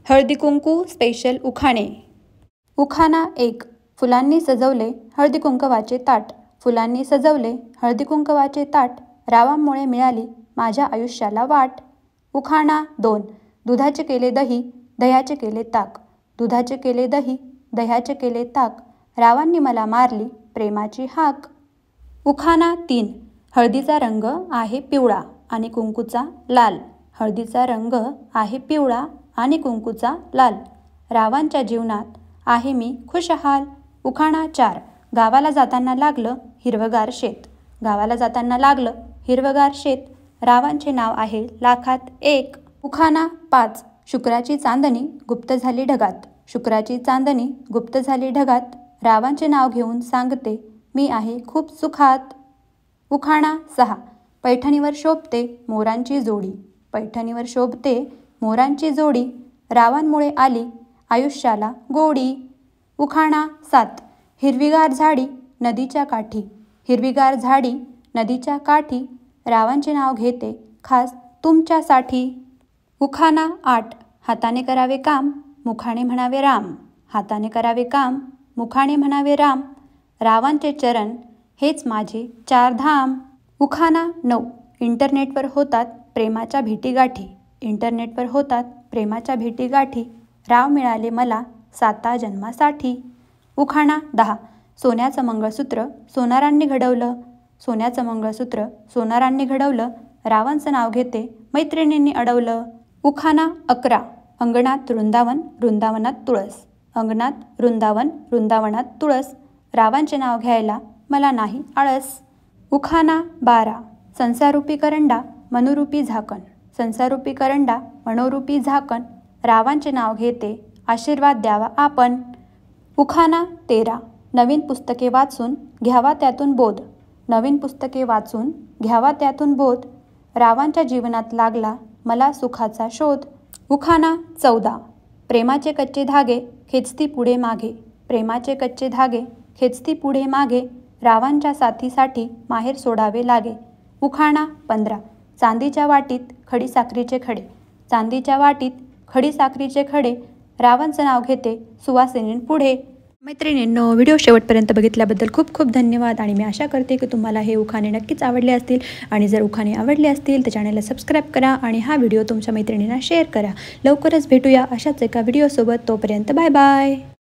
Haldi Kunku special उखाणे। उखाणा 1। फुलांनी सजवले हळदी कुंकवाचे ताट, फुलांनी सजवले हळदी कुंकवाचे ताट, रावांमुळे मिळाली माझ्या आयुष्याला वाट। उखाणा 2। दुधाचे केले दही, दह्याचे केले ताक, दुधाचे केले दही, दह्याचे केले ताक, रावांनी मला मारली प्रेमाची हाक। उखाणा 3। हळदीचा रंग आहे पिवळा आणि कुंकूचा लाल, हळदीचा रंग आहे पिवळा आणि कुंकूचा लाल, रावांच्या जीवनात आहे मी खुशहाल। उखाणा 4। गावाला जाताना लागलं हिरवगार शेत, गावाला जाताना लागलं हिरवगार शेत, रावांचे नाव आहे लाखात एक। उखाणा 5। शुक्राची चांदणी गुप्त झाली ढगात, शुक्राची चांदणी गुप्त झाली ढगात, रावांचे नाव घेऊन सांगते मी आहे खूप सुखात। उखाणा 6। पैठणीवर शोभते मोरांची जोडी, पैठणीवर शोभते मोरांची जोडी, रावांमुळे आली आयुष्याला गोडी। उखाणा 7। हिरवीगार झाडी नदीच्या काठी, हिरवीगार झाडी नदीच्या काठी, रावांचे नाव घेते खास तुमच्यासाठी। उखाणा 8। हाताने करावे काम मुखाने म्हणावे राम, हाताने करावे काम मुखाने म्हणावे राम, रावांचे चरण हेच माझे चार धाम। उखाणा 9। इंटरनेटवर होतात प्रेमाच्या भेटीगाठी, इंटरनेटवर होतात प्रेमाच्या भेटीगाठी, राव मिळाले मला 7 जन्मासाठी। उखाणा 10। सोन्याचं मंगळसूत्र सोनारांनी घडवलं, सोन्याचं मंगळसूत्र सोनारांनी घडवलं, रावांचं नाव घेते मैत्रिणींनी अडवलं। उखाणा 11। अंगणात वृंदावन वृंदावनात तुळस, अंगणात वृंदावन वृंदावनात तुळस, रावांचे नाव घ्यायला मला नाही आळस। उखाणा 12। संसारूपी करंडा मनोरूपी झाकण, संसारूपी करंडा मनोरूपी झाकण, रावांचे नाव घेते आशीर्वाद द्यावा आपण। उखाणा 13। नवीन पुस्तके वाचून घ्यावा त्यातून बोध, नवीन पुस्तके वाचून घ्यावा त्यातून बोध, रावांच्या जीवनात लागला मला सुखाचा शोध। उखाणा 14। प्रेमाचे कच्चे धागे खेचती पुढे मागे, प्रेमाचे कच्चे धागे खेचती पुढे मागे, रावांच्या साथीसाठी माहेर सोडावे लागे। उखाणा 15। चांदीच्या वाटीत खडी साखरीचे खडे, चांदीच्या वाटीत खडी साखरीचे खडे, रावांचं नाव घेते सुवासिनींपुढे। मैत्रिणींनो, व्हिडिओ शेवटपर्यंत बघितल्याबद्दल खूप खूप धन्यवाद आणि मी आशा करते की तुम्हाला हे उखाणे नक्कीच आवडले असतील आणि जर उखाणे आवडले असतील तर चॅनलला सबस्क्राईब करा आणि हा व्हिडिओ तुमच्या मैत्रिणींना शेअर करा। लवकरच भेटूया अशाच एका व्हिडिओसोबत, तोपर्यंत बाय बाय।